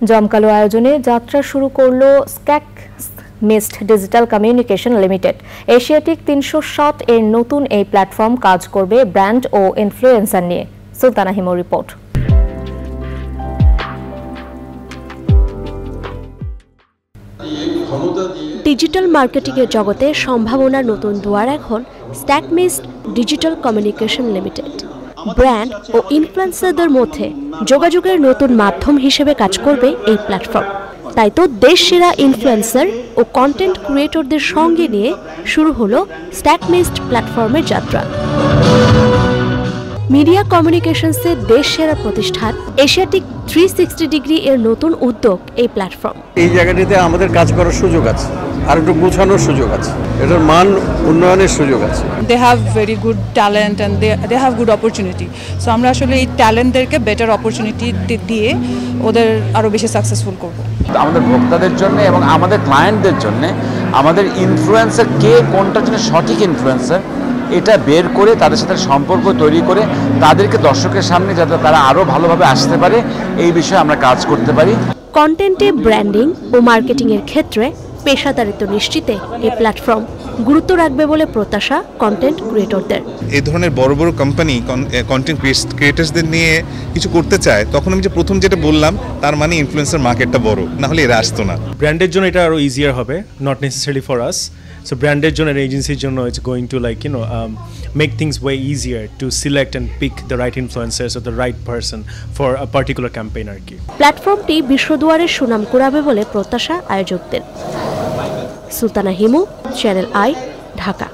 জমকালো আয়োজনে যাত্রা শুরু করল stack mist digital communication limited. Asiatic ৩০৭ এর নতুন এই প্ল্যাটফর্ম কাজ করবে ব্র্যান্ড ও ইনফ্লুয়েন্সার নিয়ে। সুলতানা হিমুর রিপোর্ট। ডিজিটাল মার্কেটিং এর জগতে সম্ভাবনার নতুন দুয়ার এখন stack mist digital communication limited. Brand ও ইনফ্লুয়েন্সারদের মধ্যে যোগাযোগের নতুন মাধ্যম হিসেবে কাজ করবে এই প্ল্যাটফর্ম। তাই তো দেশ সেরা ইনফ্লুয়েন্সার ও কন্টেন্ট ক্রিয়েটরদের সঙ্গে নিয়ে শুরু হলো স্ট্যাক মিস্ট প্ল্যাটফর্মের যাত্রা। মিডিয়া কমিউনিকেশনসের দেশ সেরা প্রতিষ্ঠান এশিয়াটিক 360 ডিগ্রি এর নতুন উদ্যোগ এই প্ল্যাটফর্ম। এই জায়গাটিতে আমাদের কাজ করার সুযোগ আছে, আর একটু গোছানোর সুযোগ আছে, এটার মান উন্নয়নের সুযোগ আছে। They have very good talent and they have good opportunity. So আমরা আসলে এই ট্যালেন্টদেরকে বেটার অপরচুনিটি দিয়ে ওদের আরও বেশি সাকসেসফুল করব। আমাদের ভোক্তাদের জন্য এবং আমাদের ক্লায়েন্টদের জন্য আমাদের ইনফ্লুয়েন্সার কে, কোনটার জন্য সঠিক ইনফ্লুয়েন্সার, এটা বের করে তাদের সাথে সম্পর্ক তৈরি করে তাদেরকে দর্শকের সামনে যাতে তারা আরও ভালোভাবে আসতে পারে এই বিষয়ে আমরা কাজ করতে পারি। কন্টেন্টে ব্র্যান্ডিং ও মার্কেটিং এর ক্ষেত্রে পেশাদারিত্ব নিশ্চিতে এই প্ল্যাটফর্ম গুরুত্ব রাখবে বলে প্রত্যাশা কন্টেন্ট ক্রিয়েটরদের। এই ধরনের বড় বড় কোম্পানি কন্টেন্ট ক্রিয়েটার্সদের নিয়ে কিছু করতে চায়, তখন আমি যে প্রথম যেটা বললাম তার মানে ইনফ্লুয়েন্সার মার্কেটটা বড়, না হলে এরা আসতো না। ব্র্যান্ডের জন্য এটা আরো ইজিয়ার হবে, not necessary for us. So ব্র্যান্ডের জন্য এজেন্সির জন্য it's going to make things way easier to select and pick the right influencers or the right person for a particular campaign আর কি। প্ল্যাটফর্মটি বিশ্বদুয়ারের সুনাম কুড়াবে বলে প্রত্যাশা আয়োজকদের। Sultana Himu, channel I, Dhaka.